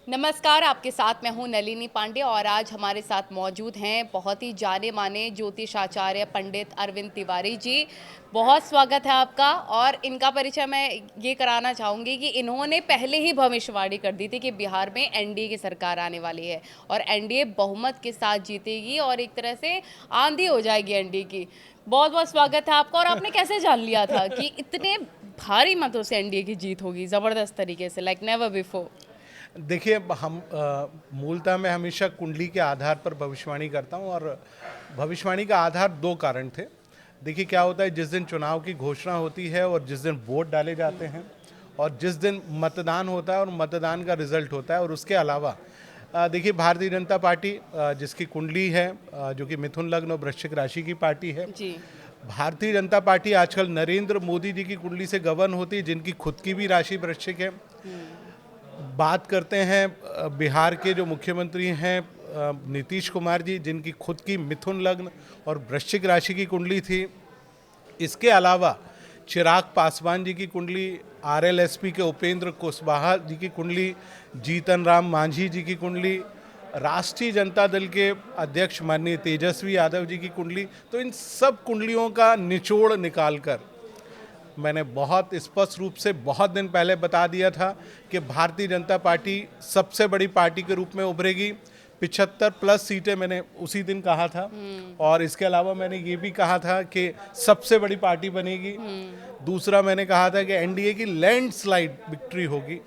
नमस्कार, आपके साथ मैं हूं नलिनी पांडे और आज हमारे साथ मौजूद हैं बहुत ही जाने माने ज्योतिषाचार्य पंडित अरविंद तिवारी जी। बहुत स्वागत है आपका। और इनका परिचय मैं ये कराना चाहूँगी कि इन्होंने पहले ही भविष्यवाणी कर दी थी कि बिहार में एनडीए की सरकार आने वाली है और एनडीए बहुमत के साथ जीतेगी और एक तरह से आंधी हो जाएगी एनडीए की। बहुत बहुत स्वागत है आपका। और आपने कैसे जान लिया था कि इतने भारी मतों से एनडीए की जीत होगी, ज़बरदस्त तरीके से, लाइक नेवर बिफोर? देखिए, हम मूलतः मैं हमेशा कुंडली के आधार पर भविष्यवाणी करता हूं और भविष्यवाणी का आधार दो कारण थे। देखिए क्या होता है, जिस दिन चुनाव की घोषणा होती है और जिस दिन वोट डाले जाते हैं और जिस दिन मतदान होता है और मतदान का रिजल्ट होता है, और उसके अलावा देखिए भारतीय जनता पार्टी जिसकी कुंडली है जो कि मिथुन लग्न और वृश्चिक राशि की पार्टी है। जी। भारतीय जनता पार्टी आजकल नरेंद्र मोदी जी की कुंडली से गवर्न होती है, जिनकी खुद की भी राशि वृश्चिक है। बात करते हैं बिहार के जो मुख्यमंत्री हैं नीतीश कुमार जी, जिनकी खुद की मिथुन लग्न और वृश्चिक राशि की कुंडली थी। इसके अलावा चिराग पासवान जी की कुंडली, आरएलएसपी के उपेंद्र कुशवाहा जी की कुंडली, जीतन राम मांझी जी की कुंडली, राष्ट्रीय जनता दल के अध्यक्ष माननीय तेजस्वी यादव जी की कुंडली। तो इन सब कुंडलियों का निचोड़ निकालकर मैंने बहुत स्पष्ट रूप से बहुत दिन पहले बता दिया था कि भारतीय जनता पार्टी सबसे बड़ी पार्टी के रूप में उभरेगी। 75+ सीटें मैंने उसी दिन कहा था। और इसके अलावा मैंने ये भी कहा था कि सबसे बड़ी पार्टी बनेगी। दूसरा मैंने कहा था कि एनडीए की लैंडस्लाइड विक्ट्री होगी।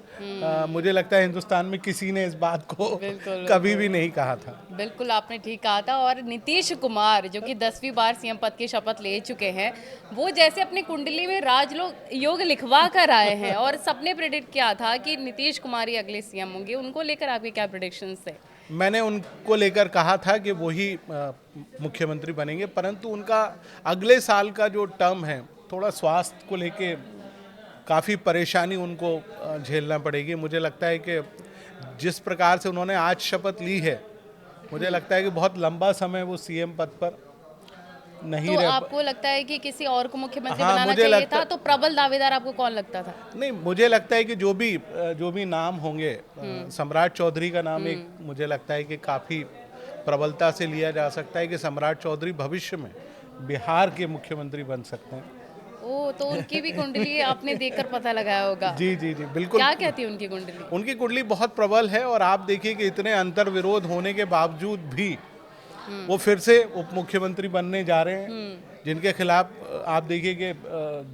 मुझे लगता है हिंदुस्तान में किसी ने इस बात को बिल्कुल कभी भी नहीं कहा था। बिल्कुल, आपने ठीक कहा था। और नीतीश कुमार जो कि 10वीं बार सीएम पद की शपथ ले चुके हैं, वो जैसे अपनी कुंडली में राजलोक योग लिखवा कर आए हैं और सबने प्रेडिक्ट किया था कि नीतीश कुमार ही अगले सीएम होंगे। उनको लेकर आपके क्या प्रेडिक्शंस थे? मैंने उनको लेकर कहा था कि वही मुख्यमंत्री बनेंगे, परंतु उनका अगले साल का जो टर्म है, थोड़ा स्वास्थ्य को लेके काफ़ी परेशानी उनको झेलना पड़ेगी। मुझे लगता है कि जिस प्रकार से उन्होंने आज शपथ ली है, मुझे लगता है कि बहुत लंबा समय वो सीएम पद पर नहीं तो रह आपको लगता है कि किसी और को मुख्यमंत्री हाँ, बनाना मुझे चाहिए लगता था? तो प्रबल दावेदार आपको कौन लगता था? नहीं, मुझे लगता है कि जो भी नाम होंगे, सम्राट चौधरी का नाम एक मुझे लगता है कि काफ़ी प्रबलता से लिया जा सकता है कि सम्राट चौधरी भविष्य में बिहार के मुख्यमंत्री बन सकते हैं। ओ, तो उनकी भी कुंडली आपने देखकर पता लगाया होगा। जी जी जी, बिल्कुल। क्या कहती है उनकी कुंडली? उनकी कुंडली बहुत प्रबल है और आप देखिए कि इतने अंतर विरोध होने के बावजूद भी वो फिर से उप मुख्यमंत्री बनने जा रहे हैं, जिनके खिलाफ आप देखिए कि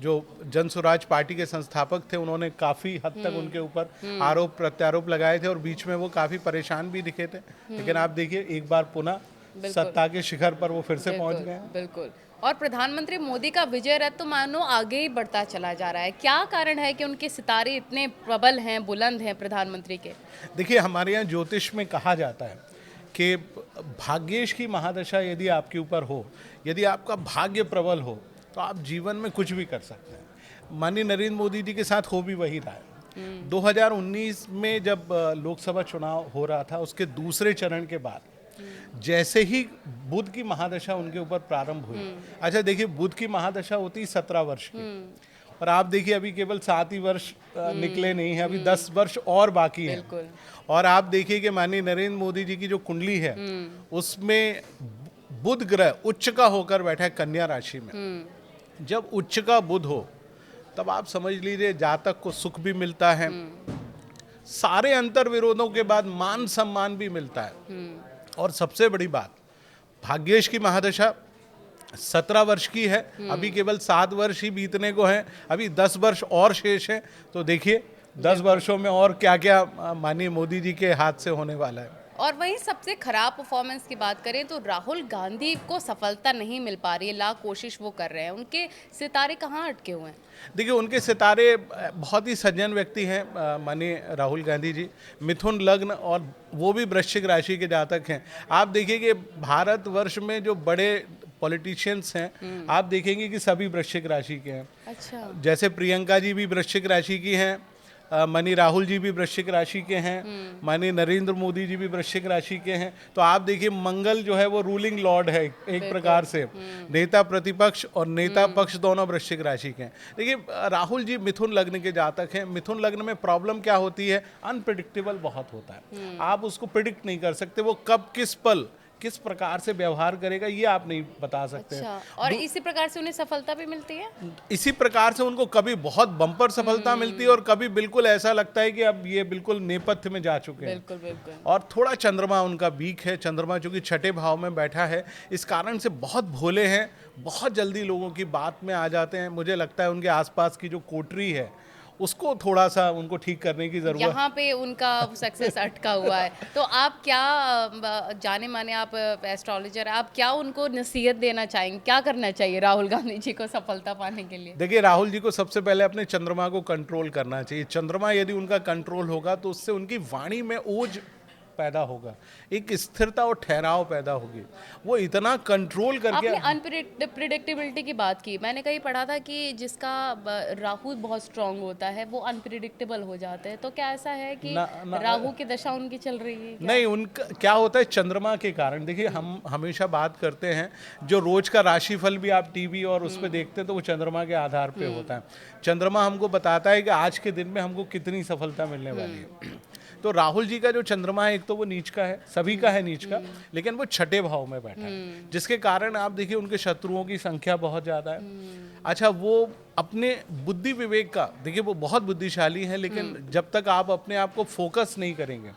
जो जन स्वराज पार्टी के संस्थापक थे, उन्होंने काफ़ी हद तक उनके ऊपर आरोप प्रत्यारोप लगाए थे और बीच में वो काफ़ी परेशान भी दिखे थे। लेकिन आप देखिए एक बार पुनः सत्ता के शिखर पर वो फिर से पहुंच गए हैं। बिल्कुल। और प्रधानमंत्री मोदी का विजय रथ तो मानो आगे ही बढ़ता चला जा रहा है। क्या कारण है कि उनके सितारे इतने प्रबल हैं, बुलंद हैं प्रधानमंत्री के? देखिए, हमारे यहाँ ज्योतिष में कहा जाता है कि भाग्येश की महादशा यदि आपके ऊपर हो, यदि आपका भाग्य प्रबल हो, तो आप जीवन में कुछ भी कर सकते हैं। माननीय नरेंद्र मोदी जी के साथ हो भी वही रहा है। 2019 में जब लोकसभा चुनाव हो रहा था, उसके दूसरे चरण के बाद जैसे ही बुध की महादशा उनके ऊपर प्रारंभ हुई। अच्छा देखिए, बुध की महादशा होती 17 वर्ष की, और आप देखिए अभी केवल 7 ही वर्ष निकले नहीं हैं, अभी 10 वर्ष और बाकी है। और आप देखिए कि माननीय नरेंद्र मोदी जी की जो कुंडली है, उसमें बुध ग्रह उच्च का होकर बैठा है कन्या राशि में। जब उच्च का बुध हो, तब आप समझ लीजिए जातक को सुख भी मिलता है, सारे अंतर विरोधों के बाद मान सम्मान भी मिलता है। और सबसे बड़ी बात, भाग्येश की महादशा 17 वर्ष की है, अभी केवल 7 वर्ष ही बीतने को हैं, अभी 10 वर्ष और शेष हैं। तो देखिए 10 वर्षों में और क्या क्या माननीय मोदी जी के हाथ से होने वाला है। और वहीं सबसे खराब परफॉर्मेंस की बात करें तो राहुल गांधी को सफलता नहीं मिल पा रही है। लाख कोशिश वो कर रहे हैं, उनके सितारे कहाँ अटके हुए हैं? देखिए, उनके सितारे बहुत ही सज्जन व्यक्ति हैं माननीय राहुल गांधी जी, मिथुन लग्न और वो भी वृश्चिक राशि के जातक हैं। आप देखिए कि भारतवर्ष में जो बड़े पॉलिटिशियंस हैं, आप देखेंगे कि सभी वृश्चिक राशि के हैं। अच्छा। जैसे प्रियंका जी भी वृश्चिक राशि की हैं, माननीय राहुल जी भी वृश्चिक राशि के हैं, माननीय नरेंद्र मोदी जी भी वृश्चिक राशि के हैं। तो आप देखिए मंगल जो है वो रूलिंग लॉर्ड है एक प्रकार से, नेता प्रतिपक्ष और नेता पक्ष दोनों वृश्चिक राशि के हैं। देखिए राहुल जी मिथुन लग्न के जातक हैं। मिथुन लग्न में प्रॉब्लम क्या होती है, अनप्रिडिक्टेबल बहुत होता है। आप उसको प्रिडिक्ट नहीं कर सकते, वो कब किस पल किस प्रकार से व्यवहार करेगा ये आप नहीं बता सकते। अच्छा, और इसी प्रकार से उन्हें सफलता भी मिलती है। इसी प्रकार से उनको कभी बहुत बम्पर सफलता मिलती है और कभी बिल्कुल ऐसा लगता है कि अब ये बिल्कुल नेपथ्य में जा चुके हैं। बिल्कुल बिल्कुल। और थोड़ा चंद्रमा उनका वीक है। चंद्रमा चूंकि छठे भाव में बैठा है, इस कारण से बहुत भोले हैं, बहुत जल्दी लोगों की बात में आ जाते हैं। मुझे लगता है उनके आसपास की जो कोटरी है उसको थोड़ा सा उनको ठीक करने की जरूरत। यहाँ पे उनका सक्सेस अटका हुआ है। तो आप क्या जाने माने आप एस्ट्रोलॉजर, आप क्या उनको नसीहत देना चाहेंगे, क्या करना चाहिए राहुल गांधी जी को सफलता पाने के लिए? देखिए राहुल जी को सबसे पहले अपने चंद्रमा को कंट्रोल करना चाहिए। चंद्रमा यदि उनका कंट्रोल होगा तो उससे उनकी वाणी में ओज पैदा होगा, एक स्थिरता और ठहराव पैदा होगी। वो इतना कंट्रोल करके। आपने अनप्रिडिक्टेबिलिटी की बात की, मैंने कहीं पढ़ा था कि जिसका राहु बहुत स्ट्रांग होता है वो अनप्रिडिक्टेबल हो जाते हैं। तो क्या ऐसा है कि राहु की दशा उनकी चल रही है क्या? नहीं, उनका क्या होता है चंद्रमा के कारण। देखिए हम हमेशा बात करते हैं, जो रोज का राशिफल भी आप टीवी और उस पर देखते हैं तो वो चंद्रमा के आधार पे होता है। चंद्रमा हमको बताता है कि आज के दिन में हमको कितनी सफलता मिलने वाली है। तो राहुल जी का जो चंद्रमा है, एक तो वो नीच का है, सभी का है नीच का, लेकिन वो छठे भाव में बैठा है, जिसके कारण आप देखिए उनके शत्रुओं की संख्या बहुत ज्यादा है। अच्छा, वो अपने बुद्धि विवेक का, देखिए वो बहुत बुद्धिशाली है, लेकिन जब तक आप अपने आप को फोकस नहीं करेंगे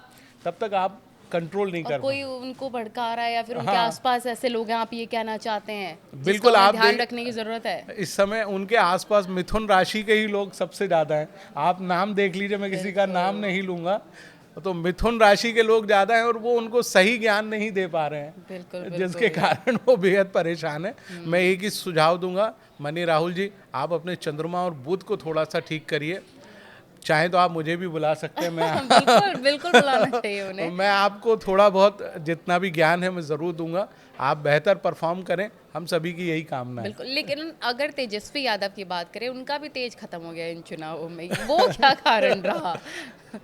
तब तक आप कंट्रोल नहीं कर। कोई उनको भड़का रहा है या फिर उनके आसपास ऐसे लोग हैं, आप ये कहना चाहते हैं? बिल्कुल, आप ध्यान रखने की जरूरत है। इस समय उनके आसपास मिथुन राशि के ही लोग सबसे ज्यादा हैं। आप नाम देख लीजिए, मैं किसी का नाम नहीं लूंगा, तो मिथुन राशि के लोग ज्यादा हैं और वो उनको सही ज्ञान नहीं दे पा रहे हैं। बिल्कुल, जिसके कारण वो बेहद परेशान है। मैं एक ही सुझाव दूंगा, माननीय राहुल जी, आप अपने चंद्रमा और बुध को थोड़ा सा ठीक करिए। चाहे तो आप मुझे भी बुला सकते हैं, मैं बिल्कुल बिल्कुल बुलाना चाहिए उन्हें। मैं आपको थोड़ा बहुत जितना भी ज्ञान है मैं ज़रूर दूंगा। आप बेहतर परफॉर्म करें, हम सभी की यही कामना है। बिल्कुल, लेकिन अगर तेजस्वी यादव की बात करें, उनका भी तेज खत्म हो गया इन चुनावों में, वो क्या कारण रहा?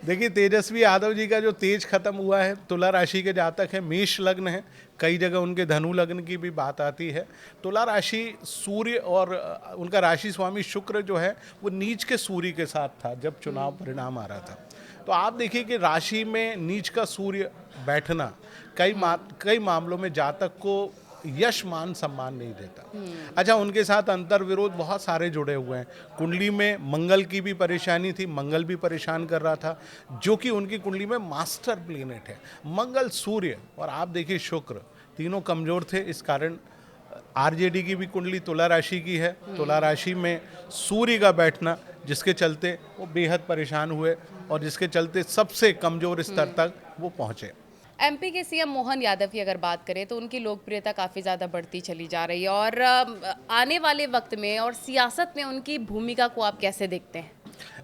देखिए तेजस्वी यादव जी का जो तेज खत्म हुआ है, तुला राशि के जातक है, मेष लग्न है, कई जगह उनके धनु लग्न की भी बात आती है। तुला राशि सूर्य और उनका राशि स्वामी शुक्र जो है वो नीच के सूर्य के साथ था जब चुनाव परिणाम आ रहा था। तो आप देखिए कि राशि में नीच का सूर्य बैठना कई मामलों में जातक को यश मान सम्मान नहीं देता। अच्छा, उनके साथ अंतर विरोध बहुत सारे जुड़े हुए हैं। कुंडली में मंगल की भी परेशानी थी, मंगल भी परेशान कर रहा था, जो कि उनकी कुंडली में मास्टर प्लेनेट है। मंगल, सूर्य और आप देखिए शुक्र, तीनों कमजोर थे। इस कारण आरजेडी की भी कुंडली तुला राशि की है, तुला राशि में सूर्य का बैठना, जिसके चलते वो बेहद परेशान हुए और जिसके चलते सबसे कमजोर स्तर तक वो पहुंचे। एमपी के सीएम मोहन यादव की अगर बात करें तो उनकी लोकप्रियता काफ़ी ज़्यादा बढ़ती चली जा रही है, और आने वाले वक्त में और सियासत में उनकी भूमिका को आप कैसे देखते हैं?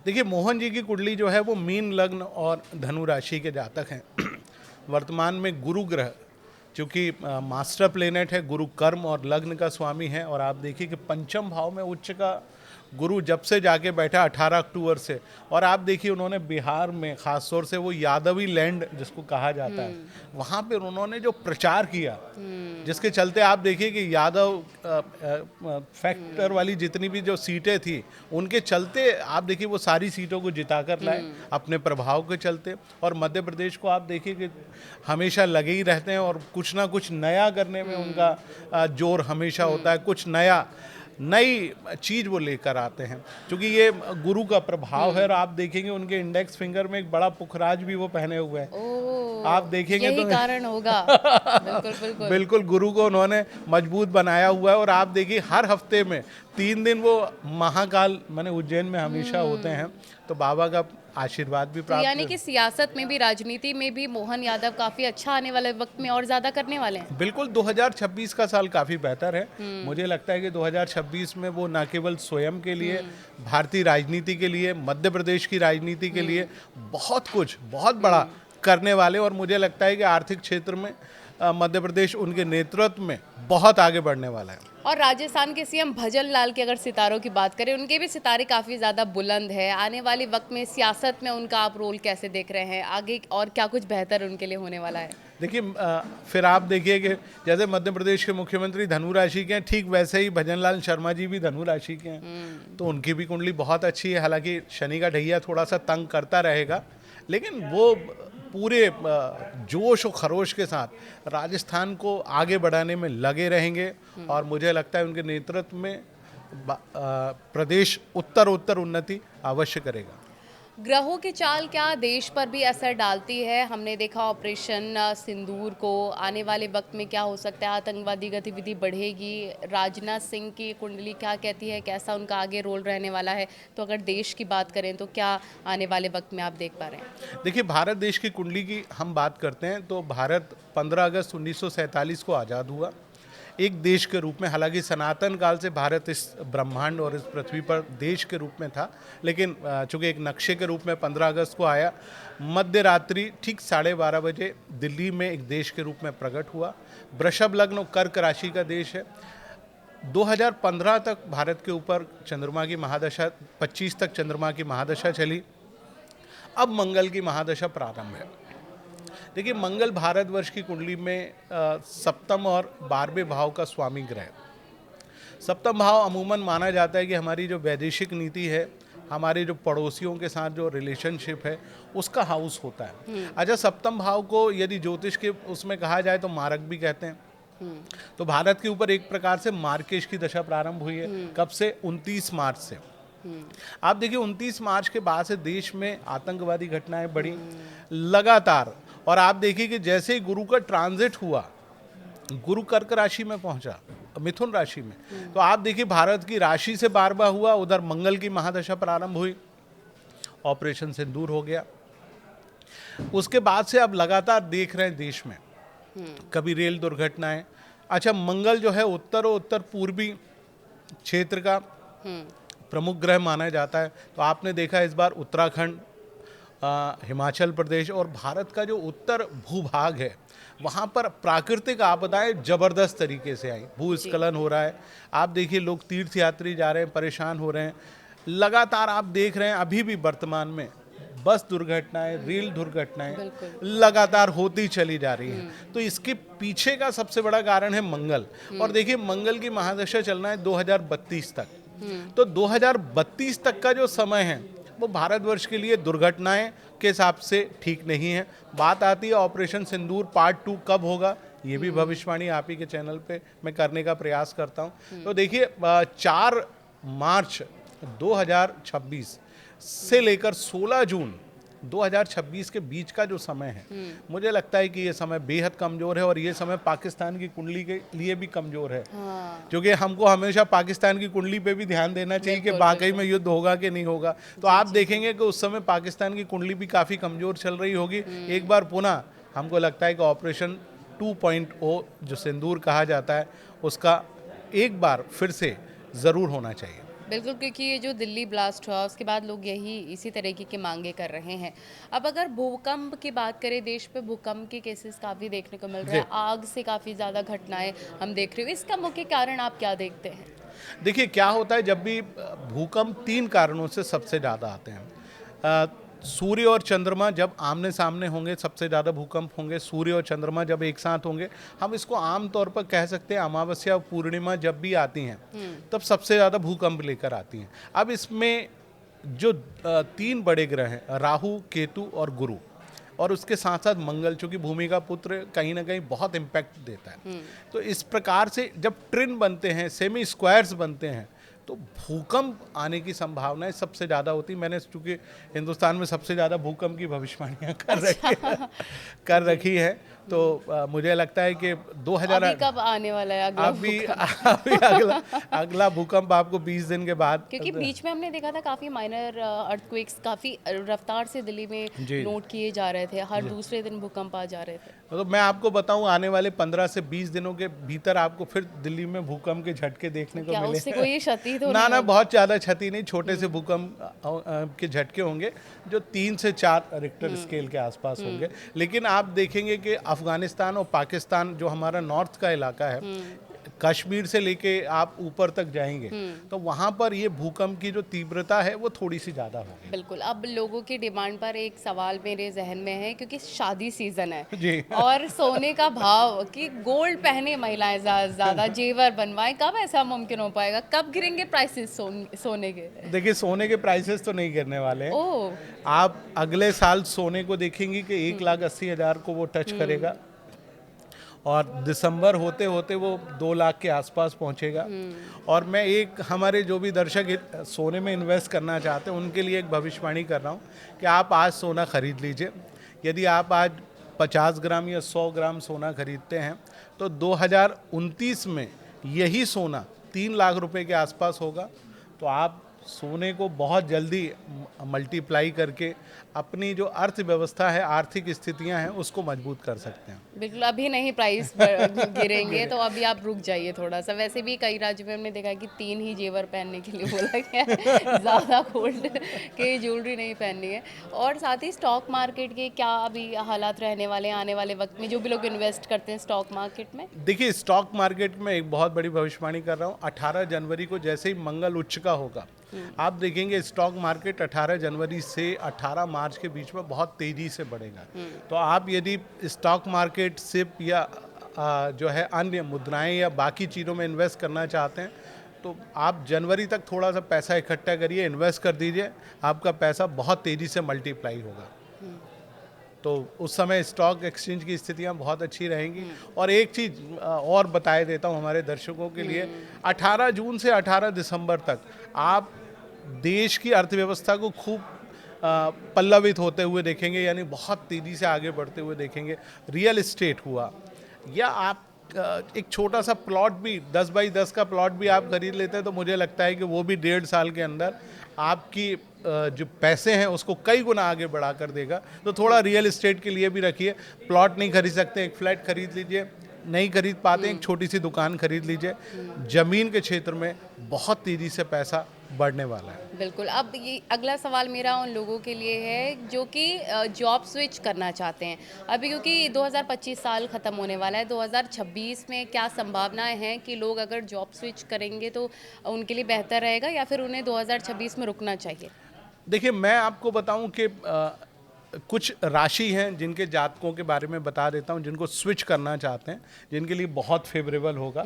देखिए मोहन जी की कुंडली जो है वो मीन लग्न और धनु राशि के जातक हैं। वर्तमान में गुरु ग्रह, क्योंकि मास्टर प्लेनेट है, गुरु कर्म और लग्न का स्वामी है, और आप देखिए कि पंचम भाव में उच्च का गुरु जब से जाके बैठा 18 अक्टूबर से, और आप देखिए उन्होंने बिहार में खास तौर से वो यादवी लैंड जिसको कहा जाता है, वहाँ पे उन्होंने जो प्रचार किया, जिसके चलते आप देखिए कि यादव फैक्टर वाली जितनी भी जो सीटें थी उनके चलते आप देखिए वो सारी सीटों को जिता कर लाए अपने प्रभाव के चलते। और मध्य प्रदेश को आप देखिए कि हमेशा लगे ही रहते हैं और कुछ ना कुछ नया करने में उनका जोर हमेशा होता है, कुछ नई चीज वो लेकर आते हैं, क्योंकि ये गुरु का प्रभाव है। और आप देखेंगे उनके इंडेक्स फिंगर में एक बड़ा पुखराज भी वो पहने हुए हैं, आप देखेंगे यही तो कारण होगा। बिल्कुल बिल्कुल बिल्कुल गुरु को उन्होंने मजबूत बनाया हुआ है। और आप देखिए हर हफ्ते में 3 दिन वो महाकाल माने उज्जैन में हमेशा होते हैं, तो बाबा का आशीर्वाद भी प्राप्त। यानी कि सियासत में भी, राजनीति में भी मोहन यादव काफी अच्छा आने वाले वक्त में और ज्यादा करने वाले हैं। बिल्कुल, 2026 का साल काफी बेहतर है। मुझे लगता है कि 2026 में वो न केवल स्वयं के लिए, भारतीय राजनीति के लिए, मध्य प्रदेश की राजनीति के लिए बहुत बड़ा करने वाले। और मुझे लगता है कि आर्थिक क्षेत्र में मध्य प्रदेश उनके नेतृत्व में बहुत आगे बढ़ने वाला है। और राजस्थान के सीएम भजन लाल के अगर सितारों की बात करें, उनके भी सितारे काफ़ी ज़्यादा बुलंद है। आने वाले वक्त में सियासत में उनका आप रोल कैसे देख रहे हैं, आगे और क्या कुछ बेहतर उनके लिए होने वाला है? देखिए, फिर आप देखिए कि जैसे मध्य प्रदेश के मुख्यमंत्री धनु राशि के हैं, ठीक वैसे ही भजन लाल शर्मा जी भी धनु राशि के हैं। तो उनकी भी कुंडली बहुत अच्छी है। हालांकि शनि का ढैया थोड़ा सा तंग करता रहेगा, लेकिन वो पूरे जोश और खरोश के साथ राजस्थान को आगे बढ़ाने में लगे रहेंगे। और मुझे लगता है उनके नेतृत्व में प्रदेश उत्तर उन्नति अवश्य करेगा। ग्रहों की चाल क्या देश पर भी असर डालती है? हमने देखा ऑपरेशन सिंदूर को, आने वाले वक्त में क्या हो सकता है? आतंकवादी गतिविधि बढ़ेगी? राजनाथ सिंह की कुंडली क्या कहती है, कैसा उनका आगे रोल रहने वाला है? तो अगर देश की बात करें तो क्या आने वाले वक्त में आप देख पा रहे हैं? देखिए, भारत देश की कुंडली की हम बात करते हैं तो भारत 15 अगस्त 1947 को आज़ाद हुआ एक देश के रूप में। हालांकि सनातन काल से भारत इस ब्रह्मांड और इस पृथ्वी पर देश के रूप में था, लेकिन चूंकि एक नक्शे के रूप में 15 अगस्त को आया, मध्य रात्रि ठीक 12:30 बजे दिल्ली में एक देश के रूप में प्रकट हुआ। वृषभ लग्न और कर्क राशि का देश है। 2015 तक भारत के ऊपर चंद्रमा की महादशा, 25 तक चंद्रमा की महादशा चली। अब मंगल की महादशा प्रारंभ है। देखिए, मंगल भारतवर्ष की कुंडली में सप्तम और 12वें भाव का स्वामी ग्रह। सप्तम भाव अमूमन माना जाता है कि हमारी जो वैदेशिक नीति है, हमारे जो पड़ोसियों के साथ जो रिलेशनशिप है, उसका हाउस होता है। अच्छा, सप्तम भाव को यदि ज्योतिष के उसमें कहा जाए तो मारक भी कहते हैं। तो भारत के ऊपर एक प्रकार से मार्केश की दशा प्रारंभ हुई है। कब से? 29 मार्च से। आप देखिए, 29 मार्च के बाद से देश में आतंकवादी घटनाएं बढ़ी लगातार। और आप देखिए कि जैसे ही गुरु का ट्रांजिट हुआ, गुरु कर्क राशि में पहुंचा, मिथुन राशि में, तो आप देखिए भारत की राशि से बारबा हुआ, उधर मंगल की महादशा प्रारंभ हुई, ऑपरेशन सिंदूर हो गया। उसके बाद से अब लगातार देख रहे हैं देश में कभी रेल दुर्घटनाएं। अच्छा, मंगल जो है उत्तर और उत्तर पूर्वी क्षेत्र का प्रमुख ग्रह माना जाता है। तो आपने देखा इस बार उत्तराखंड, हिमाचल प्रदेश और भारत का जो उत्तर भूभाग है, वहाँ पर प्राकृतिक आपदाएं जबरदस्त तरीके से आई। भूस्खलन हो रहा है। आप देखिए, लोग तीर्थ यात्री जा रहे हैं, परेशान हो रहे हैं। लगातार आप देख रहे हैं अभी भी वर्तमान में बस दुर्घटनाएं, रेल दुर्घटनाएं लगातार होती चली जा रही हैं। तो इसके पीछे का सबसे बड़ा कारण है मंगल। और देखिए, मंगल की महादशा चलना है 2032 तक। तो 2032 तक का जो समय है वो भारतवर्ष के लिए दुर्घटनाएं के हिसाब से ठीक नहीं है। बात आती है ऑपरेशन सिंदूर पार्ट 2 कब होगा, ये भी भविष्यवाणी आप ही के चैनल पे मैं करने का प्रयास करता हूँ। तो देखिए, 4 मार्च 2026 से लेकर 16 जून 2026 के बीच का जो समय है, मुझे लगता है कि ये समय बेहद कमजोर है। और ये समय पाकिस्तान की कुंडली के लिए भी कमजोर है। क्योंकि हमको हमेशा पाकिस्तान की कुंडली पे भी ध्यान देना चाहिए कि वाकई में युद्ध होगा कि नहीं होगा। तो आप देखेंगे कि उस समय पाकिस्तान की कुंडली भी काफ़ी कमजोर चल रही होगी। एक बार पुनः हमको लगता है कि ऑपरेशन 2.0 जो सिंदूर कहा जाता है, उसका एक बार फिर से ज़रूर होना चाहिए। बिल्कुल, क्योंकि ये जो दिल्ली ब्लास्ट हुआ उसके बाद लोग यही इसी तरीके की मांगे कर रहे हैं। अब अगर भूकंप की बात करें, देश पे भूकंप के केसेस काफ़ी देखने को मिल रहे हैं, आग से काफ़ी ज़्यादा घटनाएं हम देख रहे हो। इसका मुख्य कारण आप क्या देखते हैं? देखिए, क्या होता है जब भी भूकंप 3 कारणों से सबसे ज़्यादा आते हैं। सूर्य और चंद्रमा जब आमने सामने होंगे सबसे ज़्यादा भूकंप होंगे। सूर्य और चंद्रमा जब एक साथ होंगे, हम इसको आम तौर पर कह सकते हैं अमावस्या और पूर्णिमा जब भी आती हैं तब सबसे ज़्यादा भूकंप लेकर आती हैं। अब इसमें जो 3 बड़े ग्रह हैं, राहु, केतु और गुरु, और उसके साथ साथ मंगल, चूंकि भूमि का पुत्र कहीं ना कहीं बहुत इम्पैक्ट देता है। तो इस प्रकार से जब ट्रिन बनते हैं, सेमी स्क्वायर्स बनते हैं, तो भूकंप आने की संभावनाएं सबसे ज़्यादा होती। मैंने चूँकि हिंदुस्तान में सबसे ज़्यादा भूकंप की भविष्यवाणियाँ कर रखी है, तो मुझे लगता है कि 2000 अभी कब आने वाला है अभी अगला भूकंप आपको 20 दिन के बाद। क्योंकि बीच में हमने देखा था काफ़ी माइनर अर्थक्वेक्स काफ़ी रफ्तार से दिल्ली में नोट किए जा रहे थे, हर दूसरे दिन भूकंप आ जा रहे थे। तो मैं आपको बताऊं, आने वाले 15 से 20 दिनों के भीतर आपको फिर दिल्ली में भूकंप के झटके देखने को मिले। उससे कोई क्षति तो ना, बहुत ज़्यादा क्षति नहीं, छोटे से भूकंप के झटके होंगे जो 3 से 4 रिक्टर स्केल के आसपास होंगे। लेकिन आप देखेंगे कि अफगानिस्तान और पाकिस्तान जो हमारा नॉर्थ का इलाका है, कश्मीर से लेके आप ऊपर तक जाएंगे तो वहाँ पर ये भूकंप की जो तीव्रता है वो थोड़ी सी ज़्यादा होगी। बिल्कुल। अब लोगों की डिमांड पर एक सवाल मेरे जहन में है, क्योंकि शादी सीजन है जी। और सोने का भाव कि गोल्ड पहने महिलाएं ज़्यादा से ज़्यादा, जेवर बनवाएं, कब ऐसा मुमकिन हो पाएगा? कब गिरेंगे प्राइसेस सोने के? देखिए, सोने के प्राइसेस तो नहीं गिरने वाले हैं। ओह, आप अगले साल सोने को देखेंगे कि 1,80,000 को वो टच करेगा और दिसंबर होते होते वो 2 लाख के आसपास पहुंचेगा। और मैं एक हमारे जो भी दर्शक सोने में इन्वेस्ट करना चाहते हैं उनके लिए एक भविष्यवाणी कर रहा हूं कि आप आज सोना खरीद लीजिए। यदि आप आज 50 ग्राम या 100 ग्राम सोना खरीदते हैं तो 2029 में यही सोना 3 लाख रुपए के आसपास होगा। तो आप सोने को बहुत जल्दी मल्टीप्लाई करके अपनी जो अर्थव्यवस्था है, आर्थिक स्थितियां हैं, उसको मजबूत कर सकते हैं। बिल्कुल। अभी नहीं प्राइस गिरेंगे तो अभी आप रुक जाइए थोड़ा सा। वैसे भी कई राज्यों में हमने देखा है कि 3 ही जेवर पहनने के लिए बोला गया है, ज़्यादा गोल्ड की ज्वेलरी नहीं पहननी है। और साथ ही स्टॉक मार्केट के क्या अभी हालात रहने वाले हैं आने वाले वक्त में, जो भी लोग इन्वेस्ट करते हैं स्टॉक मार्केट में? देखिए, स्टॉक मार्केट में एक बहुत बड़ी भविष्यवाणी कर रहा हूँ। 18 जनवरी को जैसे ही मंगल उच्च का होगा, आप देखेंगे स्टॉक मार्केट 18 जनवरी से 18 मार्च के बीच में बहुत तेजी से बढ़ेगा। तो आप यदि स्टॉक मार्केट सिप या जो है अन्य मुद्राएं या बाकी चीज़ों में इन्वेस्ट करना चाहते हैं तो आप जनवरी तक थोड़ा सा पैसा इकट्ठा करिए, इन्वेस्ट कर दीजिए, आपका पैसा बहुत तेज़ी से मल्टीप्लाई होगा। तो उस समय स्टॉक एक्सचेंज की स्थितियां बहुत अच्छी रहेंगी। और एक चीज़ और बताए देता हूं हमारे दर्शकों के लिए, 18 जून से 18 दिसंबर तक आप देश की अर्थव्यवस्था को खूब पल्लवित होते हुए देखेंगे, यानी बहुत तेज़ी से आगे बढ़ते हुए देखेंगे। रियल एस्टेट हुआ या आप एक छोटा सा प्लॉट भी 10 बाई 10 का प्लॉट भी आप खरीद लेते हैं तो मुझे लगता है कि वो भी 1.5 साल के अंदर आपकी जो पैसे हैं उसको कई गुना आगे बढ़ा कर देगा। तो थोड़ा रियल एस्टेट के लिए भी रखिए। प्लॉट नहीं खरीद सकते, एक फ्लैट खरीद लीजिए, नहीं खरीद पाते एक छोटी सी दुकान खरीद लीजिए। ज़मीन के क्षेत्र में बहुत तेज़ी से पैसा बढ़ने वाला है। बिल्कुल। अब ये अगला सवाल मेरा उन लोगों के लिए है जो कि जॉब स्विच करना चाहते हैं अभी, क्योंकि 2025 साल ख़त्म होने वाला है। 2026 में क्या संभावनाएं हैं कि लोग अगर जॉब स्विच करेंगे तो उनके लिए बेहतर रहेगा या फिर उन्हें 2026 में रुकना चाहिए? देखिए, मैं आपको बताऊं कि कुछ राशि हैं जिनके जातकों के बारे में बता देता हूं, जिनको स्विच करना चाहते हैं, जिनके लिए बहुत फेवरेबल होगा।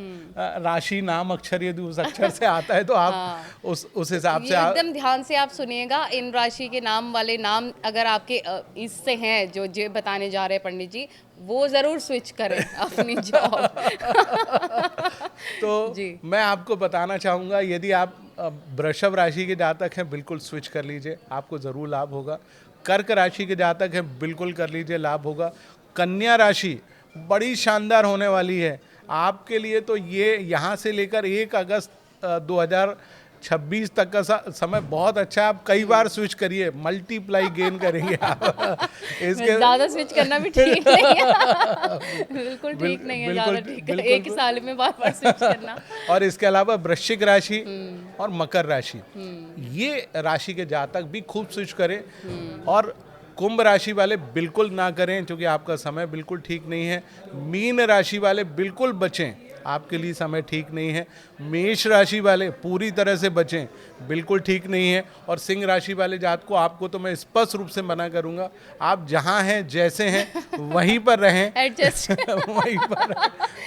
राशि नाम अक्षर यदि उस अक्षर से आता है तो आप हाँ। उस हिसाब से एकदम ध्यान से आप सुनिएगा। इन राशि के नाम वाले नाम अगर आपके इससे हैं जो बताने जा रहे हैं पंडित जी, वो ज़रूर स्विच करें अपनी जॉब। तो जी। मैं आपको बताना चाहूँगा, यदि आप वृषभ राशि के जातक हैं बिल्कुल स्विच कर लीजिए, आपको ज़रूर लाभ होगा। कर्क राशि के जातक हैं बिल्कुल कर लीजिए, लाभ होगा। कन्या राशि बड़ी शानदार होने वाली है आपके लिए। तो ये यहाँ से लेकर 1 अगस्त 2026 तक का समय बहुत अच्छा है। आप कई बार स्विच करिए, मल्टीप्लाई गेन करेंगे आप। इसके ज़्यादा स्विच करना भी ठीक नहीं है। बिल्कुल ठीक नहीं है ज़्यादा ठीक है, एक ही साल में बार-बार स्विच करना। और इसके अलावा वृश्चिक राशि और मकर राशि, ये राशि के जातक भी खूब स्विच करें। और कुंभ राशि वाले बिल्कुल ना करें क्योंकि आपका समय बिल्कुल ठीक नहीं है। मीन राशि वाले बिल्कुल बचें, आपके लिए समय ठीक नहीं है। मेष राशि वाले पूरी तरह से बचें, बिल्कुल ठीक नहीं है। और सिंह राशि वाले जात को आपको तो मैं स्पष्ट रूप से मना करूंगा, आप जहां हैं जैसे हैं वहीं पर रहें, एडजस्ट वहीं पर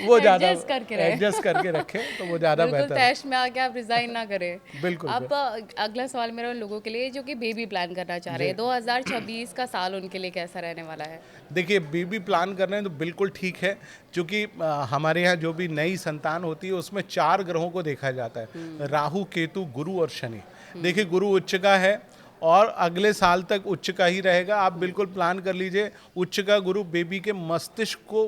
वो ज़्यादा एडजस्ट करके रखें तो वो ज़्यादा बेहतर है। तैश में आके आप रिजाइन ना करें। बिल्कुल। अब अगला सवाल मेरा उन लोगों के लिए जो कि बेबी प्लान करना चाह रहे हैं, 2026 का साल उनके लिए कैसा रहने वाला है? देखिए, बेबी प्लान कर रहे हैं तो बिल्कुल ठीक है, क्योंकि हमारे यहाँ जो भी नई संतान होती है उसमें 4 ग्रहों को देखा जाता है, राहु, केतु, गुरु और शनि। देखिए, गुरु उच्च का है और अगले साल तक उच्च का ही रहेगा। आप बिल्कुल प्लान कर लीजिए। उच्च का गुरु बेबी के मस्तिष्क को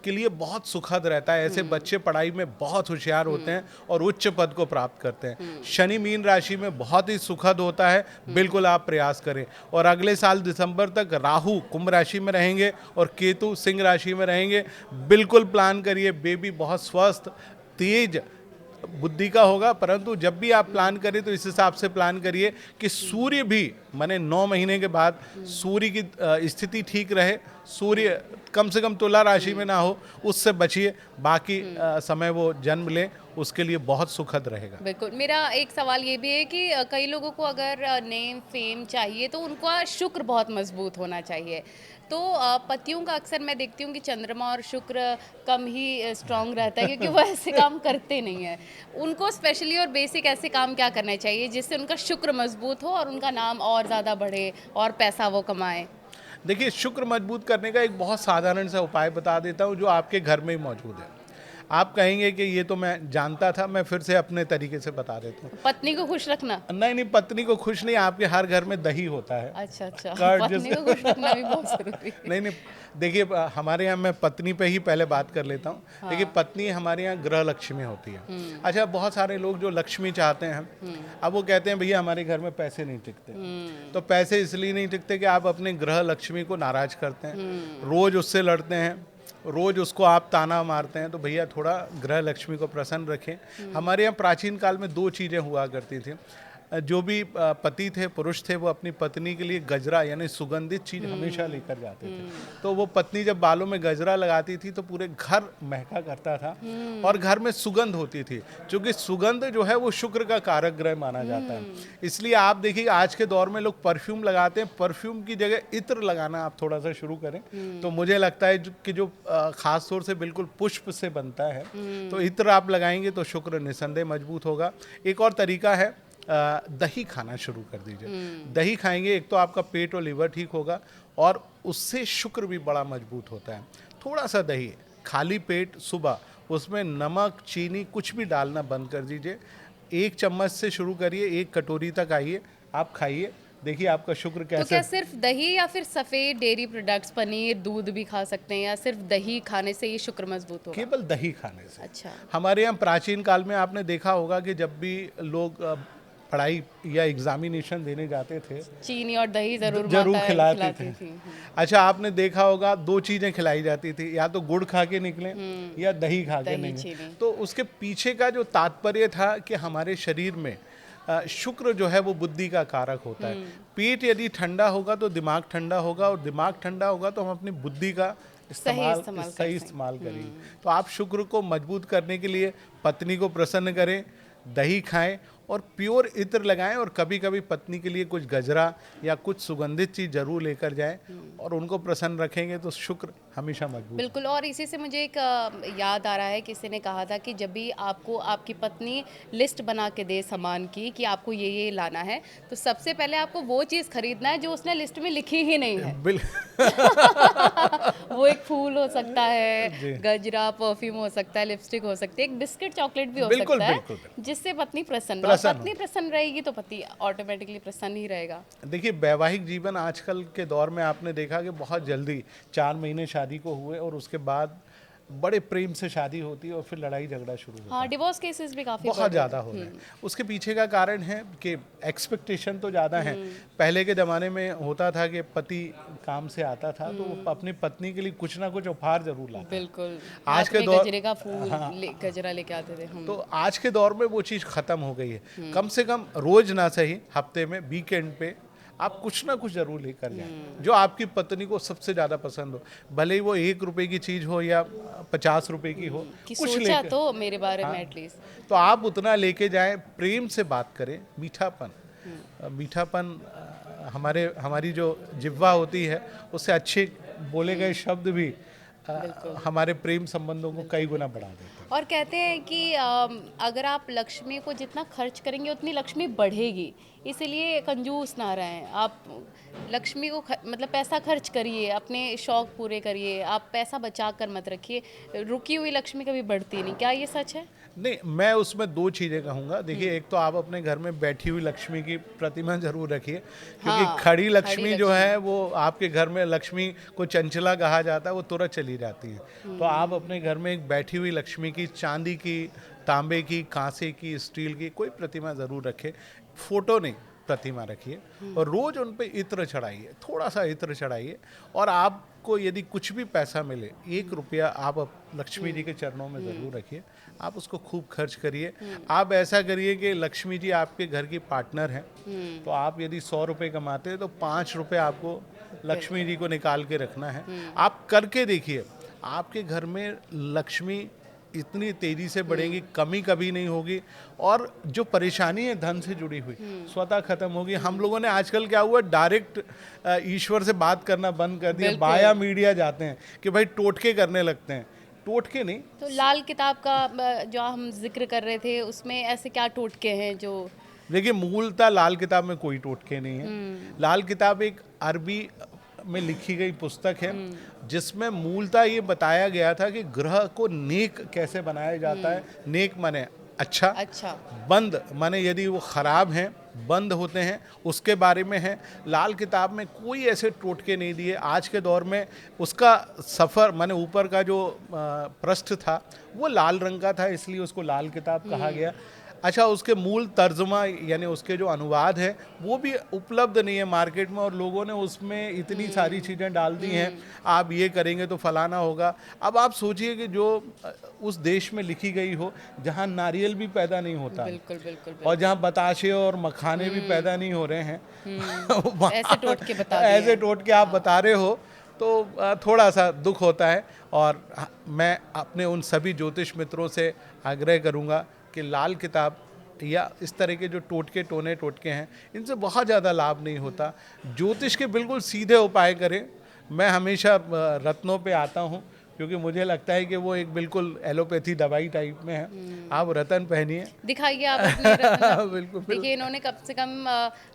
के लिए बहुत सुखद रहता है। ऐसे बच्चे पढ़ाई में बहुत होशियार होते हैं और उच्च पद को प्राप्त करते हैं। शनि मीन राशि में बहुत ही सुखद होता है, बिल्कुल आप प्रयास करें। और अगले साल दिसंबर तक राहु कुंभ राशि में रहेंगे और केतु सिंह राशि में रहेंगे। बिल्कुल प्लान करिए, बेबी बहुत स्वस्थ, तेज, बुद्धि का होगा, परंतु जब भी आप प्लान करें तो इस हिसाब से प्लान करिए कि सूर्य भी माने 9 महीने के बाद सूर्य की स्थिति ठीक रहे, सूर्य कम से कम तुला राशि में ना हो, उससे बचिए। बाकी समय वो जन्म ले, उसके लिए बहुत सुखद रहेगा। बिल्कुल। मेरा एक सवाल ये भी है कि कई लोगों को अगर नेम फेम चाहिए तो उनका शुक्र बहुत मजबूत होना चाहिए। तो पतियों का अक्सर मैं देखती हूँ कि चंद्रमा और शुक्र कम ही स्ट्रांग रहता है, क्योंकि वो ऐसे काम करते नहीं है। उनको स्पेशली और बेसिक ऐसे काम क्या करने चाहिए जिससे उनका शुक्र मजबूत हो और उनका नाम और ज़्यादा बढ़े और पैसा वो कमाएं? देखिए, शुक्र मजबूत करने का एक बहुत साधारण सा उपाय बता देता हूँ जो आपके घर में ही मौजूद है। आप कहेंगे कि ये तो मैं जानता था, मैं फिर से अपने तरीके से बता देता हूँ। पत्नी को खुश रखना? नहीं नहीं, पत्नी को खुश नहीं, आपके हर घर में दही होता है। अच्छा अच्छा, कर्ड पत्नी जैसे को खुश रखना भी बहुत जरूरी है। नहीं नहीं, देखिए हमारे यहाँ मैं पत्नी पे ही पहले बात कर लेता हूँ। देखिए, पत्नी हमारे यहाँ गृह लक्ष्मी होती है। अच्छा, बहुत सारे लोग जो लक्ष्मी चाहते हैं, अब वो कहते हैं भैया हमारे घर में पैसे नहीं टिकते। तो पैसे इसलिए नहीं टिकते कि आप अपने गृह लक्ष्मी को नाराज करते हैं, रोज उससे लड़ते हैं, रोज उसको आप ताना मारते हैं। तो भैया थोड़ा गृह लक्ष्मी को प्रसन्न रखें। हमारे यहाँ प्राचीन काल में 2 चीज़ें हुआ करती थी। जो भी पति थे, पुरुष थे, वो अपनी पत्नी के लिए गजरा यानी सुगंधित चीज हमेशा लेकर जाते थे। तो वो पत्नी जब बालों में गजरा लगाती थी तो पूरे घर महका करता था और घर में सुगंध होती थी, क्योंकि सुगंध जो है वो शुक्र का कारक ग्रह माना जाता है। इसलिए आप देखिए आज के दौर में लोग परफ्यूम लगाते हैं, परफ्यूम की जगह इत्र लगाना आप थोड़ा सा शुरू करें तो मुझे लगता है कि जो खास तौर से बिल्कुल पुष्प से बनता है, तो इत्र आप लगाएंगे तो शुक्र निसंदेह मजबूत होगा। एक और तरीका है, दही खाना शुरू कर दीजिए। दही खाएंगे, एक तो आपका पेट और लीवर ठीक होगा और उससे शुक्र भी बड़ा मजबूत होता है। थोड़ा सा दही खाली पेट सुबह, उसमें नमक चीनी कुछ भी डालना बंद कर दीजिए। 1 चम्मच से शुरू करिए, 1 कटोरी तक आइए, आप खाइए, देखिए आपका शुक्र तो कैसे। क्या सिर्फ दही या फिर सफेद डेयरी प्रोडक्ट्स, पनीर, दूध भी खा सकते हैं, या सिर्फ दही खाने से ये शुक्र मजबूत होगा? केवल दही खाने से। अच्छा। हमारे यहाँ प्राचीन काल में आपने देखा होगा कि जब भी लोग पढ़ाई या एग्जामिनेशन देने जाते थे, चीनी और दही जरूर खिलाते थे। थी। अच्छा, आपने देखा होगा 2 चीजें खिलाई जाती थी, या तो गुड़ खा के निकले या दही खा के दही, निकले। चीनी। तो उसके पीछे का जो तात्पर्य था कि हमारे शरीर में शुक्र जो है वो बुद्धि का कारक होता है। पेट यदि ठंडा होगा तो दिमाग ठंडा होगा, और दिमाग ठंडा होगा तो हम अपनी बुद्धि का सही इस्तेमाल करेंगे। तो आप शुक्र को मजबूत करने के लिए पत्नी को प्रसन्न करें, दही खाएं और प्योर इत्र लगाएं, और कभी कभी पत्नी के लिए कुछ गजरा या कुछ सुगंधित चीज जरूर लेकर जाएं, और उनको प्रसन्न रखेंगे तो शुक्र हमेशा मजबूत। बिल्कुल। और इसी से मुझे एक याद आ रहा है, किसी ने कहा था कि जब भी आपको आपकी पत्नी लिस्ट बना के दे सामान की कि आपको ये लाना है, तो सबसे पहले आपको वो चीज़ खरीदना है जो उसने लिस्ट में लिखी ही नहीं है। वो एक फूल हो सकता है, गजरा, परफ्यूम हो सकता है, लिपस्टिक हो सकती है, एक बिस्किट चॉकलेट भी हो सकता है, जिससे पत्नी प्रसन्न हो। पत्नी प्रसन्न रहेगी तो पति ऑटोमेटिकली प्रसन्न ही रहेगा। देखिए, वैवाहिक जीवन आजकल के दौर में आपने देखा कि बहुत जल्दी 4 महीने शादी को हुए और उसके बाद बड़े प्रेम से शादी होती है और फिर लड़ाई झगड़ा शुरू होता है। हाँ, डिवोर्स केसेस भी काफी बहुत ज़्यादा हो रहे हैं। उसके पीछे का कारण है कि एक्सपेक्टेशन तो ज़्यादा है। पहले के ज़माने में होता था कि पति काम से आता था तो वो अपनी पत्नी के लिए कुछ ना कुछ उपहार जरूर लाता। बिल्कुल। आज के दौर गजरे का फूल, गजरा लेके आते थे हम। तो आज के दौर में वो चीज़ खत्म हो गई है। कम से कम रोज ना सही, हफ्ते में वीकेंड पे आप कुछ ना कुछ जरूर लेकर जाएं जो आपकी पत्नी को सबसे ज्यादा पसंद हो, भले ही वो 1 रुपए की चीज हो या 50 रुपए की हो। कि कुछ सोचा तो मेरे बारे में एटलीस्ट, तो आप उतना लेके जाएं, प्रेम से बात करें। मीठापन हमारी जो जिह्वा होती है उससे अच्छे बोले गए शब्द भी हमारे प्रेम संबंधों को कई गुना बढ़ा देते हैं। और कहते हैं कि अगर आप लक्ष्मी को जितना खर्च करेंगे उतनी लक्ष्मी बढ़ेगी, इसीलिए कंजूस ना रहें। आप लक्ष्मी को मतलब पैसा खर्च करिए, अपने शौक पूरे करिए, आप पैसा बचा कर मत रखिए। रुकी हुई लक्ष्मी कभी बढ़ती नहीं। क्या ये सच है? नहीं, मैं उसमें 2 चीज़ें कहूँगा। देखिए, एक तो आप अपने घर में बैठी हुई लक्ष्मी की प्रतिमा जरूर रखिए, क्योंकि खड़ी लक्ष्मी जो है वो आपके घर में, लक्ष्मी को चंचला कहा जाता है, वो तुरंत चली जाती है। तो आप अपने घर में एक बैठी हुई लक्ष्मी की चांदी की, तांबे की, कांसे की, स्टील की कोई प्रतिमा ज़रूर रखें। फोटो नहीं, प्रतिमा रखिए और रोज उन पे इत्र चढ़ाइए, थोड़ा सा इत्र चढ़ाइए। और आप आपको यदि कुछ भी पैसा मिले, 1 रुपया आप लक्ष्मी जी के चरणों में ज़रूर रखिए, आप उसको खूब खर्च करिए। आप ऐसा करिए कि लक्ष्मी जी आपके घर की पार्टनर हैं, तो आप यदि 100 रुपये कमाते हैं तो 5 रुपये आपको लक्ष्मी जी को निकाल के रखना है। आप करके देखिए, आपके घर में लक्ष्मी इतनी तेजी से बढ़ेगी, कमी कभी नहीं होगी, और जो परेशानी है धन से जुड़ी हुई स्वतः खत्म होगी। हम लोगों ने आजकल क्या हुआ, डायरेक्ट ईश्वर से बात करना बंद कर दिया, बाया मीडिया जाते हैं कि भाई टोटके करने लगते हैं। टोटके नहीं। तो लाल किताब का जो हम जिक्र कर रहे थे, उसमें ऐसे क्या टोटके हैं जो? देखिए, मूलतः लाल किताब में कोई टोटके नहीं है। लाल किताब एक अरबी में लिखी गई पुस्तक है, जिसमें मूलतः ये बताया गया था कि ग्रह को नेक कैसे बनाया जाता है। नेक माने अच्छा, बंद माने यदि वो खराब हैं, बंद होते हैं, उसके बारे में है। लाल किताब में कोई ऐसे टोटके नहीं दिए। आज के दौर में उसका सफ़र माने ऊपर का जो पृष्ठ था वो लाल रंग का था, इसलिए उसको लाल किताब कहा गया। अच्छा, उसके मूल तर्जुमा यानी उसके जो अनुवाद है वो भी उपलब्ध नहीं है मार्केट में, और लोगों ने उसमें इतनी सारी चीज़ें डाल दी हैं, आप ये करेंगे तो फलाना होगा। अब आप सोचिए कि जो उस देश में लिखी गई हो जहाँ नारियल भी पैदा नहीं होता, बिल्कुल, बिल्कुल, और जहाँ बताशे और मखाने भी पैदा नहीं हो रहे हैं, ऐसे टोटके आप बता रहे हो, तो थोड़ा सा दुख होता है। और मैं अपने उन सभी ज्योतिष मित्रों से आग्रह करूँगा कि लाल किताब या इस तरह के जो टोटके हैं, इनसे बहुत ज़्यादा लाभ नहीं होता। ज्योतिष के बिल्कुल सीधे उपाय करें। मैं हमेशा रत्नों पे आता हूँ, क्योंकि मुझे लगता है कि वो एक बिल्कुल एलोपैथी दवाई टाइप में है। आप रतन पहनिए, दिखाइए आप अपने रत्न। बिल्कुल। देखिए, इन्होंने कम से कम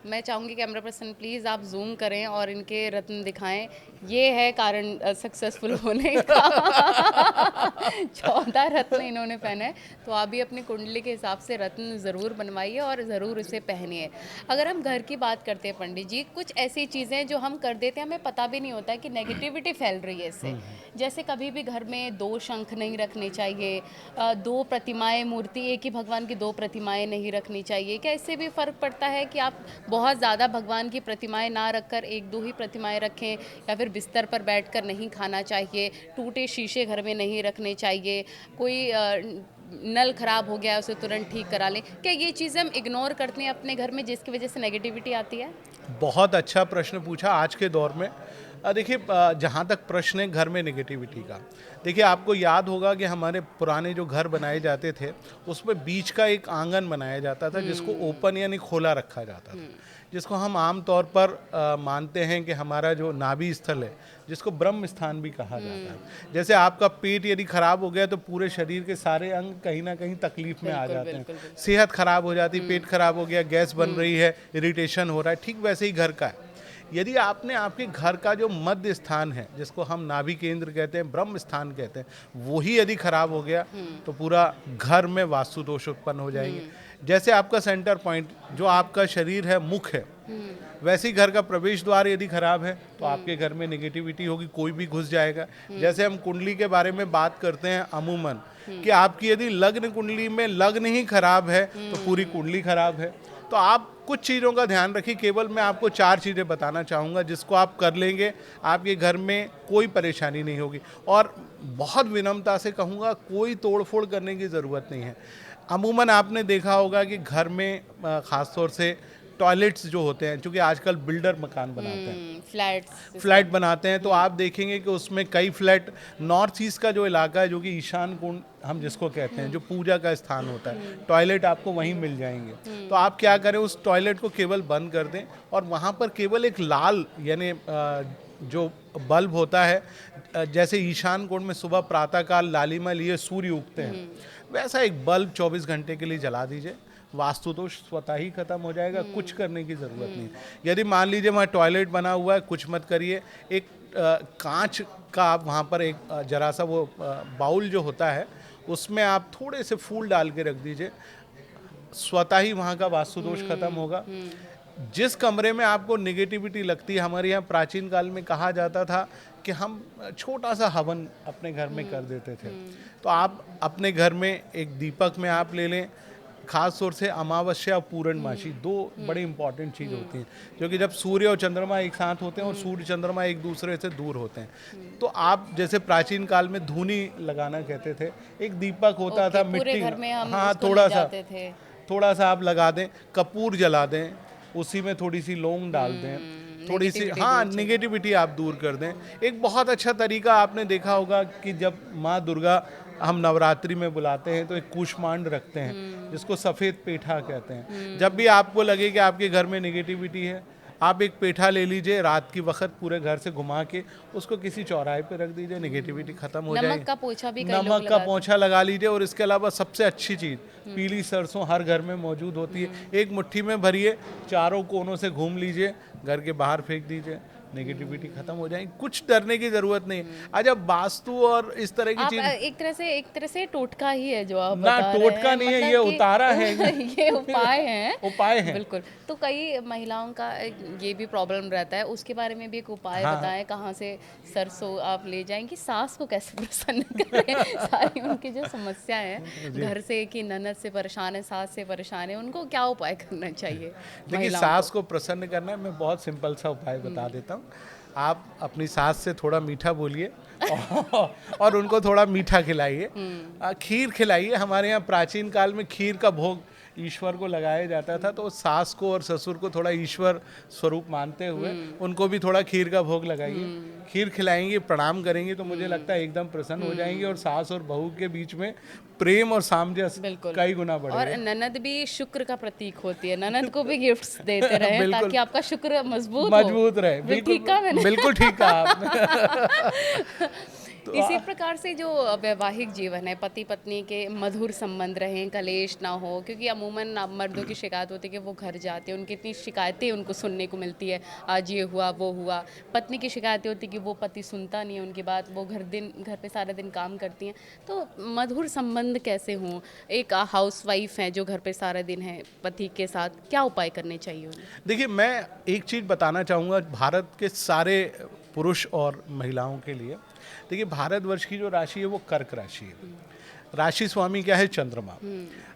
मैं चाहूँगी कैमरा पर्सन प्लीज़ आप जूम करें और इनके रत्न दिखाएं। ये है कारण सक्सेसफुल होने का। 14 रत्न इन्होंने पहने हैं। तो आप भी अपनी कुंडली के हिसाब से रत्न ज़रूर बनवाइए और ज़रूर इसे पहनिए। अगर हम घर की बात करते हैं पंडित जी, कुछ ऐसी चीज़ें जो हम कर देते हैं, हमें पता भी नहीं होता है कि नेगेटिविटी फैल रही है इससे। जैसे कभी भी घर में 2 शंख नहीं रखने चाहिए, 2 प्रतिमाएं, मूर्ति, एक ही भगवान की 2 प्रतिमाएं नहीं रखनी चाहिए। क्या इससे भी फ़र्क पड़ता है कि आप बहुत ज़्यादा भगवान की प्रतिमाएं ना रखकर 1-2 ही प्रतिमाएं रखें, या फिर बिस्तर पर बैठकर नहीं खाना चाहिए, टूटे शीशे घर में नहीं रखने चाहिए, कोई नल खराब हो गया है उसे तुरंत ठीक करा लें? क्या ये चीज़ें हम इग्नोर करते हैं अपने घर में जिसकी वजह से नेगेटिविटी आती है? बहुत अच्छा प्रश्न पूछा आज के दौर में। देखिए, जहाँ तक प्रश्न है घर में नेगेटिविटी का, देखिए आपको याद होगा कि हमारे पुराने जो घर बनाए जाते थे उसमें बीच का एक आंगन बनाया जाता था, जिसको ओपन यानी खोला रखा जाता था, जिसको हम आम तौर पर मानते हैं कि हमारा जो नाभि स्थल है, जिसको ब्रह्म स्थान भी कहा जाता है। जैसे आपका पेट यदि खराब हो गया तो पूरे शरीर के सारे अंग कहीं ना कहीं तकलीफ में आ जाते हैं। सेहत खराब हो जाती, पेट खराब हो गया, गैस बन रही है, इरिटेशन हो रहा है, ठीक वैसे ही घर का है। यदि आपने आपके घर का जो मध्य स्थान है, जिसको हम नाभि केंद्र कहते हैं, ब्रह्म स्थान कहते हैं, वही यदि खराब हो गया तो पूरा घर में वास्तु दोष उत्पन्न हो जाएंगे। जैसे आपका सेंटर पॉइंट जो आपका शरीर है, मुख है, वैसे ही घर का प्रवेश द्वार यदि खराब है तो आपके घर में नेगेटिविटी होगी, कोई भी घुस जाएगा। जैसे हम कुंडली के बारे में बात करते हैं अमूमन कि आपकी यदि लग्न कुंडली में लग्न ही खराब है तो पूरी कुंडली खराब है। तो आप कुछ चीज़ों का ध्यान रखिए। केवल मैं आपको 4 चीज़ें बताना चाहूँगा, जिसको आप कर लेंगे आपके घर में कोई परेशानी नहीं होगी। और बहुत विनम्रता से कहूँगा, कोई तोड़फोड़ करने की ज़रूरत नहीं है। अमूमन आपने देखा होगा कि घर में ख़ासतौर से टॉयलेट्स जो होते हैं, क्योंकि आजकल बिल्डर मकान बनाते हैं, फ्लैट बनाते हैं, तो आप देखेंगे कि उसमें कई फ्लैट नॉर्थ ईस्ट का जो इलाका है, जो कि ईशान कुंड हम जिसको कहते हैं, जो पूजा का स्थान होता है, टॉयलेट आपको वहीं मिल जाएंगे। तो आप क्या करें, उस टॉयलेट को केवल बंद कर दें और वहाँ पर केवल एक लाल यानी जो बल्ब होता है, जैसे ईशान कोण में सुबह प्रातःकाल लालिमा लिए सूर्य उगते हैं, वैसा एक बल्ब 24 घंटे के लिए जला दीजिए। वास्तु दोष स्वतः ही खत्म हो जाएगा, कुछ करने की ज़रूरत नहीं। यदि मान लीजिए वहाँ टॉयलेट बना हुआ है, कुछ मत करिए, एक कांच का आप वहाँ पर एक जरा सा वो बाउल जो होता है, उसमें आप थोड़े से फूल डाल के रख दीजिए, स्वतः ही वहाँ का वास्तु दोष खत्म होगा। जिस कमरे में आपको नेगेटिविटी लगती है, हमारे यहाँ प्राचीन काल में कहा जाता था कि हम छोटा सा हवन अपने घर में कर देते थे। तो आप अपने घर में एक दीपक में आप ले लें, खास तौर से अमावस्या और पूर्णमासी दो बड़े इंपॉर्टेंट चीज़ होती हैं, क्योंकि जब सूर्य और चंद्रमा एक साथ होते हैं और सूर्य चंद्रमा एक दूसरे से दूर होते हैं, तो आप जैसे प्राचीन काल में धूनी लगाना कहते थे, एक दीपक होता था पूरे मिट्टी, घर में हम हाँ उसको ले जाते थे। थोड़ा सा आप लगा दें, कपूर जला दें, उसी में थोड़ी सी लौंग डाल दें, थोड़ी सी, हाँ, निगेटिविटी आप दूर कर दें। एक बहुत अच्छा तरीका आपने देखा होगा कि जब माँ दुर्गा हम नवरात्रि में बुलाते हैं तो एक कूष्मांड रखते हैं जिसको सफ़ेद पेठा कहते हैं। जब भी आपको लगे कि आपके घर में निगेटिविटी है, आप एक पेठा ले लीजिए, रात की वक्त पूरे घर से घुमा के उसको किसी चौराहे पे रख दीजिए, निगेटिविटी खत्म हो जाएगी। नमक का पोछा भी कई लोग नमक का पोछा लगा लीजिए। और इसके अलावा सबसे अच्छी चीज़, पीली सरसों हर घर में मौजूद होती है, एक मुट्ठी में भरिए, चारों कोनों से घूम लीजिए, घर के बाहर फेंक दीजिए, नेगेटिविटी खत्म हो जाएगी। कुछ डरने की जरूरत नहीं है। अच्छा, वास्तु और इस तरह की चीज एक तरह से टोटका ही है जो आप ना, बता रहे टोटका हैं, नहीं है, मतलब ये कि उतारा है। ये उपाय हैं, उपाय है। बिल्कुल। तो कई महिलाओं का ये भी प्रॉब्लम रहता है, उसके बारे में भी एक उपाय बताएं, कहाँ से सरसों आप ले जाएंगी, सास को कैसे प्रसन्न करें। सारी उनकी जो समस्या है घर से, कि ननद से परेशान है, सास से परेशान है, उनको क्या उपाय करना चाहिए? देखिए, सास को प्रसन्न करना है, मैं बहुत सिंपल सा उपाय बता देता हूँ। आप अपनी सास से थोड़ा मीठा बोलिए और उनको थोड़ा मीठा खिलाइए, खीर खिलाइए। हमारे यहाँ प्राचीन काल में खीर का भोग ईश्वर को लगाया जाता था, तो सास को और ससुर को थोड़ा ईश्वर स्वरूप मानते हुए उनको भी थोड़ा खीर का भोग लगाइए, खीर खिलाएंगे, प्रणाम करेंगे, तो मुझे लगता है एकदम प्रसन्न हो जाएंगे और सास और बहू के बीच में प्रेम और सामंजस्य कई गुना बढ़ेगा। और ननद भी शुक्र का प्रतीक होती है, ननद को भी गिफ्ट्स देते रहे ताकि आपका शुक्र मजबूत रहे। बिल्कुल ठीक कहा आपने। तो इसी प्रकार से जो वैवाहिक जीवन है, पति पत्नी के मधुर संबंध रहें, कलेश ना हो, क्योंकि अमूमन मर्दों की शिकायत होती है कि वो घर जाते हैं, उनकी इतनी शिकायतें उनको सुनने को मिलती है, आज ये हुआ वो हुआ। पत्नी की शिकायतें होती है कि वो पति सुनता नहीं है उनकी बात, वो घर पे सारा दिन काम करती हैं। तो मधुर संबंध कैसे हों? एक हाउस वाइफ है जो घर पे सारा दिन है पति के साथ, क्या उपाय करने चाहिए उन्हें? देखिए, मैं एक चीज़ बताना चाहूँगा भारत के सारे पुरुष और महिलाओं के लिए। देखिए, भारतवर्ष की जो राशि है वो कर्क राशि है। राशि स्वामी क्या है? चंद्रमा।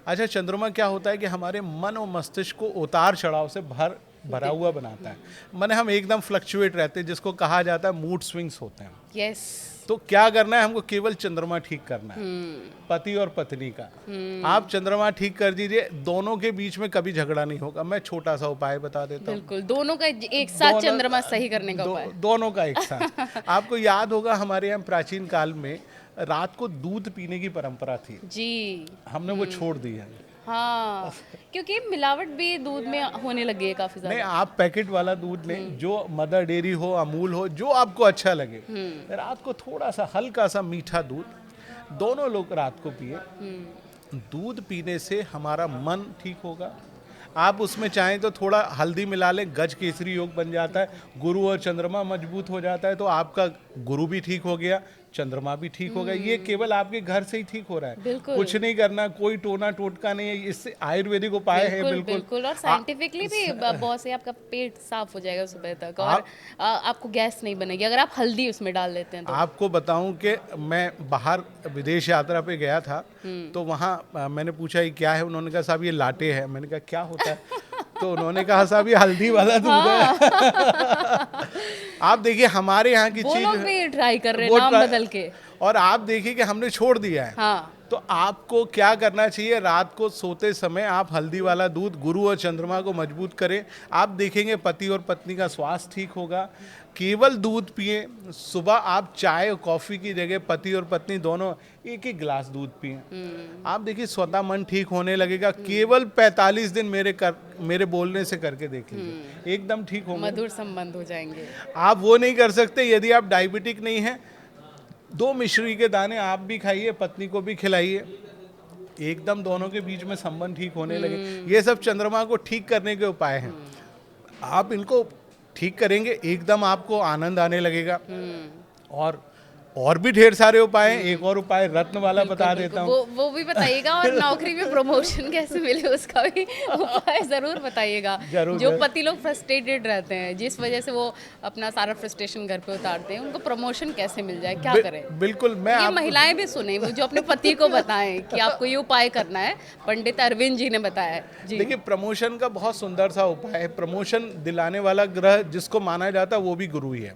अच्छा, चंद्रमा क्या होता है कि हमारे मन और मस्तिष्क को उतार चढ़ाव से भरा हुआ बनाता है। माने हम एकदम फ्लक्चुएट रहते हैं, जिसको कहा जाता है मूड स्विंग्स होते हैं। यस। तो क्या करना है हमको? केवल चंद्रमा ठीक करना है, पति और पत्नी का। आप चंद्रमा ठीक कर दीजिए, दोनों के बीच में कभी झगड़ा नहीं होगा। मैं छोटा सा उपाय बता देता हूँ। बिल्कुल, दोनों का एक साथ चंद्रमा सही करने का उपाय। दोनों का एक साथ। आपको याद होगा हमारे यहाँ प्राचीन काल में रात को दूध पीने की परंपरा थी जी, हमने वो छोड़ दी है। हाँ, क्योंकि मिलावट भी दूध में होने लगी है काफी ज्यादा। नहीं, आप पैकेट वाला दूध लें, जो मदर डेयरी हो, अमूल हो, जो आपको अच्छा लगे। रात को थोड़ा सा हल्का सा मीठा दूध, दोनों लोग रात को पिए। दूध पीने से हमारा मन ठीक होगा। आप उसमें चाहें तो थोड़ा हल्दी मिला लें, गज केसरी योग बन जाता है। गुरु और चंद्रमा मजबूत हो जाता है, तो आपका गुरु भी ठीक हो गया, चंद्रमा भी ठीक हो गया। ये केवल आपके घर से ही ठीक हो रहा है, कुछ नहीं करना, कोई टोना टोटका नहीं है। इससे आयुर्वेदिक उपाय है। बिल्कुल। और साइंटिफिकली भी बहुत से आपका पेट साफ हो जाएगा सुबह तक, और आपको गैस नहीं बनेगी अगर आप हल्दी उसमें डाल लेते हैं तो। आपको बताऊं कि मैं बाहर विदेश यात्रा पे गया था, तो वहाँ मैंने पूछा ये क्या है? उन्होंने कहा साहब ये लाटे है। मैंने कहा क्या होता है? तो उन्होंने कहा साहब ये हल्दी वाला दूध है। आप देखिए, हमारे यहाँ की चीज भी ट्राई कर रहे हैं नाम बदल के, और आप देखिए कि हमने छोड़ दिया है। हाँ। तो आपको क्या करना चाहिए? रात को सोते समय आप हल्दी वाला दूध, गुरु और चंद्रमा को मजबूत करें। आप देखेंगे पति और पत्नी का स्वास्थ्य ठीक होगा। केवल दूध पिए। सुबह आप चाय और कॉफ़ी की जगह पति और पत्नी दोनों एक एक गिलास दूध पिए। आप देखिए स्वतः मन ठीक होने लगेगा। केवल 45 दिन मेरे बोलने से करके देख लीजिए, एकदम ठीक होंगे, मधुर संबंध हो जाएंगे। आप वो नहीं कर सकते यदि आप डायबिटिक नहीं हैं, 2 मिश्री के दाने आप भी खाइए, पत्नी को भी खिलाइए, एकदम दोनों के बीच में संबंध ठीक होने लगे। ये सब चंद्रमा को ठीक करने के उपाय हैं। आप इनको ठीक करेंगे, एकदम आपको आनंद आने लगेगा। और और भी ढेर सारे उपाय हैं। एक और उपाय रत्न वाला बता देता हूँ। वो भी बताइएगा, और नौकरी में प्रमोशन कैसे मिले उसका भी उपाय जरूर बताइएगा। जरूर, जो जरूर। पति लोग फ्रस्ट्रेटेड रहते हैं, जिस वजह से वो अपना सारा फ्रस्ट्रेशन घर पे उतारते हैं, उनको प्रमोशन कैसे मिल जाए, क्या करें? बिल्कुल, मैं ये आपको महिलाएं भी सुने, वो जो अपने पति को बताएं कि आपको ये उपाय करना है, पंडित अरविंद जी ने बताया है जी। देखिए, प्रमोशन का बहुत सुंदर सा उपाय है। प्रमोशन दिलाने वाला ग्रह जिसको माना जाता है वो भी गुरु ही है,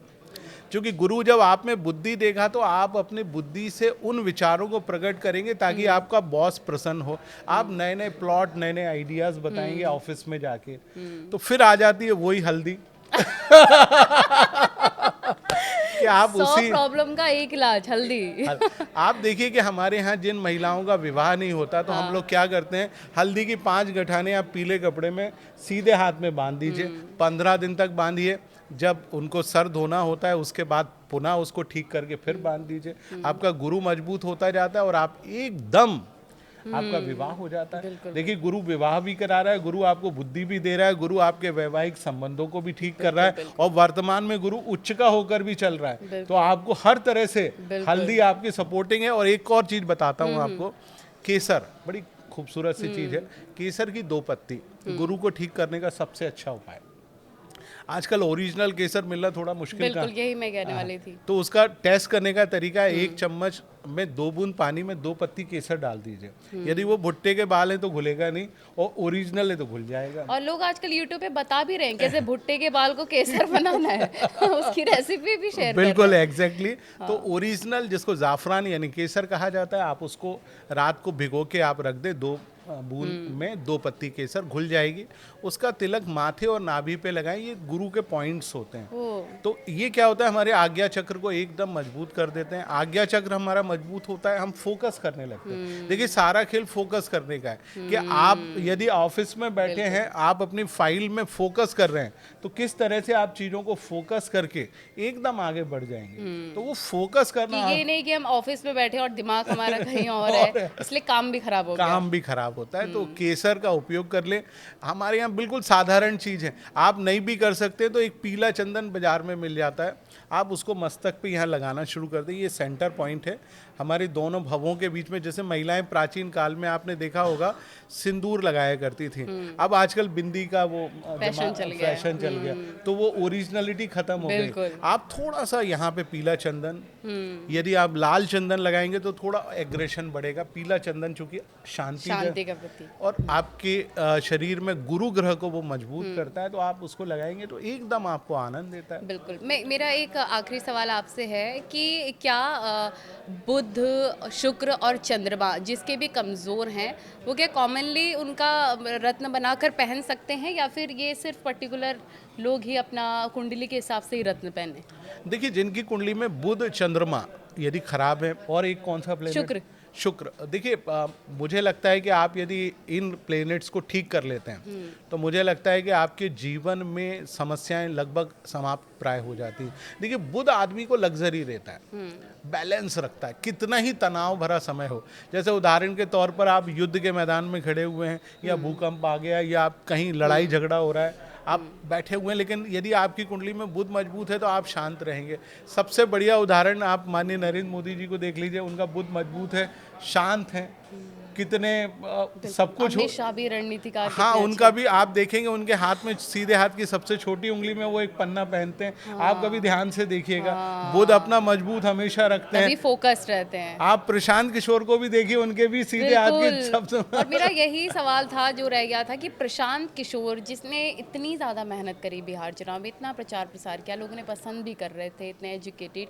क्योंकि गुरु जब आप में बुद्धि देगा तो आप अपनी बुद्धि से उन विचारों को प्रकट करेंगे ताकि आपका बॉस प्रसन्न हो। आप नए नए प्लॉट, नए नए आइडियाज बताएंगे ऑफिस में जाके, तो फिर आ जाती है वही हल्दी कि आप 100 उसी प्रॉब्लम का एक इलाज, हल्दी। आप देखिए कि हमारे यहाँ जिन महिलाओं का विवाह नहीं होता तो हम लोग क्या करते हैं, हल्दी की 5 गठाने आप पीले कपड़े में सीधे हाथ में बांध दीजिए, 15 दिन तक बांधिए। जब उनको सर धोना होता है उसके बाद पुनः उसको ठीक करके फिर बांध दीजिए। आपका गुरु मजबूत होता जाता है और आप एकदम आपका विवाह हो जाता है। देखिए, गुरु विवाह भी करा रहा है, गुरु आपको बुद्धि भी दे रहा है, गुरु आपके वैवाहिक संबंधों को भी ठीक कर रहा है, और वर्तमान में गुरु उच्च का होकर भी चल रहा है, तो आपको हर तरह से हल्दी आपकी सपोर्टिंग है। और एक और चीज बताता हूँ आपको, केसर बड़ी खूबसूरत सी चीज है। केसर की 2 पत्ती गुरु को ठीक करने का सबसे अच्छा उपाय। आजकल ओरिजिनल केसर मिलना थोड़ा मुश्किल बिल्कुल, यही मैं कहने वाली थी। तो उसका टेस्ट करने का तरीका है, 1 चम्मच में 2 बूंद पानी में 2 पत्ती केसर डाल दीजिए। यदि वो भुट्टे के बाल हैं तो घुलेगा नहीं, और ओरिजिनल है तो घुल जाएगा। और लोग आजकल यूट्यूब पे बता भी रहे हैं कैसे भुट्टे के बाल को केसर बनाना है उसकी रेसिपी भी शेयर कर रहे बिल्कुल, हैं। एग्जैक्टली। तो ओरिजिनल जिसको जाफरान यानी केसर कहा जाता है, आप उसको रात को भिगो के आप रख दे, 2 बूंद में 2 पत्ती केसर घुल जाएगी। उसका तिलक माथे और नाभि पे लगाएं। ये गुरु के पॉइंट्स होते हैं। तो ये क्या होता है, हमारे आज्ञा चक्र को एकदम मजबूत कर देते हैं। आज्ञा चक्र हमारा मजबूत होता है, हम फोकस करने लगते हैं। देखिए, सारा खेल फोकस करने का है कि आप यदि ऑफिस में बैठे हैं, आप अपनी फाइल में फोकस कर रहे हैं, तो किस तरह से आप चीजों को फोकस करके एकदम आगे बढ़ जाएंगे। तो वो फोकस करना, ये नहीं कि हम ऑफिस में बैठे और दिमाग हमारा कहीं और है, इसलिए काम भी खराब हो गया। काम भी खराब होता है। तो केसर का उपयोग कर ले। हमारे यहाँ बिल्कुल साधारण चीज है, आप नहीं भी कर सकते तो एक पीला चंदन बाजार में मिल जाता है, आप उसको मस्तक पे यहाँ लगाना शुरू कर दें। ये सेंटर पॉइंट है हमारी दोनों भवों के बीच में। जैसे महिलाएं प्राचीन काल में आपने देखा होगा सिंदूर लगाया करती थी, अब आजकल बिंदी का वो फैशन चल गया, तो वो ओरिजिनलिटी खत्म हो गई। आप थोड़ा सा यहाँ पे पीला चंदन, यदि आप लाल चंदन लगाएंगे तो थोड़ा एग्रेशन बढ़ेगा। पीला चंदन चूंकि शांति का प्रतीक और आपके शरीर में गुरु ग्रह को वो मजबूत करता है, तो आप उसको लगाएंगे तो एकदम आपको आनंद देता है। बिल्कुल। मेरा एक आखिरी सवाल आपसे है कि क्या बुध, शुक्र और चंद्रमा जिसके भी कमज़ोर हैं, वो क्या कॉमनली उनका रत्न बनाकर पहन सकते हैं, या फिर ये सिर्फ पर्टिकुलर लोग ही अपना कुंडली के हिसाब से ही रत्न पहने? देखिए, जिनकी कुंडली में बुध चंद्रमा यदि खराब है, और एक कौन सा प्लेनेट, शुक्र। देखिए, मुझे लगता है कि आप यदि इन प्लेनेट्स को ठीक कर लेते हैं तो मुझे लगता है कि आपके जीवन में समस्याएं लगभग समाप्त प्राय हो जाती हैं। देखिए, बुध आदमी को लग्जरी देता है, बैलेंस रखता है, कितना ही तनाव भरा समय हो। जैसे उदाहरण के तौर पर आप युद्ध के मैदान में खड़े हुए हैं, या भूकंप आ गया, या आप कहीं लड़ाई झगड़ा हो रहा है, आप बैठे हुए हैं, लेकिन यदि आपकी कुंडली में बुध मजबूत है तो आप शांत रहेंगे। सबसे बढ़िया उदाहरण आप माननीय नरेंद्र मोदी जी को देख लीजिए, उनका बुध मजबूत है, शांत है, कितने सब कुछ अमित शाह भी रणनीतिकार। हाँ, उनका भी आप देखेंगे, उनके हाथ में सीधे हाथ की सबसे छोटी उंगली में वो एक पन्ना पहनते हैं। आप कभी ध्यान से देखिएगा, बुध अपना मजबूत हमेशा रखते हैं, फोकस्ड रहते हैं। आप प्रशांत किशोर को भी देखिए, उनके भी सीधे हाथ के सबसे। और मेरा यही सवाल था जो रह गया था कि प्रशांत किशोर जिसने इतनी ज़्यादा मेहनत करी बिहार चुनाव में, इतना प्रचार प्रसार किया, लोगों ने पसंद भी कर रहे थे, इतने एजुकेटेड,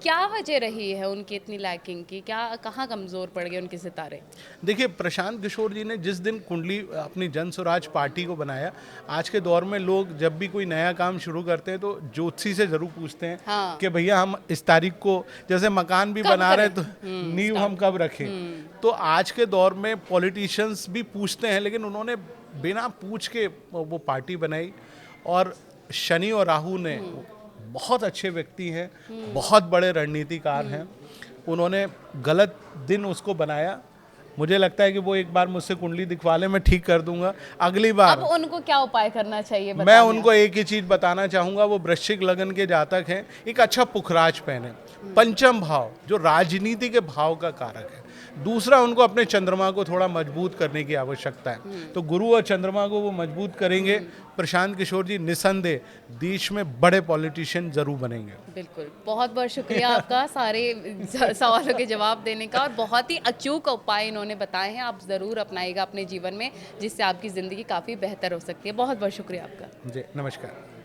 क्या वजह रही है उनकी इतनी लैकिंग की? क्या कहाँ कमज़ोर पड़ गए उनके सितारे? देखिए, प्रशांत किशोर जी ने जिस दिन कुंडली अपनी जन स्वराज पार्टी को बनाया, आज के दौर में लोग जब भी कोई नया काम शुरू करते हैं तो ज्योतिषी से जरूर पूछते हैं कि भैया हम इस तारीख को, जैसे मकान भी बना रहे हैं तो नींव हम कब रखें। तो आज के दौर में पॉलिटिशियंस भी पूछते हैं, लेकिन उन्होंने बिना पूछ के वो पार्टी बनाई। और शनि और राहु ने, बहुत अच्छे व्यक्ति हैं, बहुत बड़े रणनीतिकार हैं, उन्होंने गलत दिन उसको बनाया मुझे लगता है कि वो एक बार मुझसे कुंडली दिखवा ले, मैं ठीक कर दूंगा। अगली बार अब उनको क्या उपाय करना चाहिए मैं बताइए उनको एक ही चीज बताना चाहूंगा, वो वृश्चिक लगन के जातक हैं, एक अच्छा पुखराज पहने। पंचम भाव जो राजनीति के भाव का कारक है। दूसरा, उनको अपने चंद्रमा को थोड़ा मजबूत करने की आवश्यकता है, तो गुरु और चंद्रमा को वो मजबूत करेंगे। प्रशांत किशोर जी निसंदेह देश में बड़े पॉलिटिशियन जरूर बनेंगे। बिल्कुल, बहुत बहुत शुक्रिया आपका सारे सवालों के जवाब देने का, और बहुत ही अचूक उपाय इन्होंने बताए हैं। आप ज़रूर अपनाइएगा अपने जीवन में, जिससे आपकी ज़िंदगी काफ़ी बेहतर हो सकती है। बहुत बहुत शुक्रिया आपका। जी नमस्कार।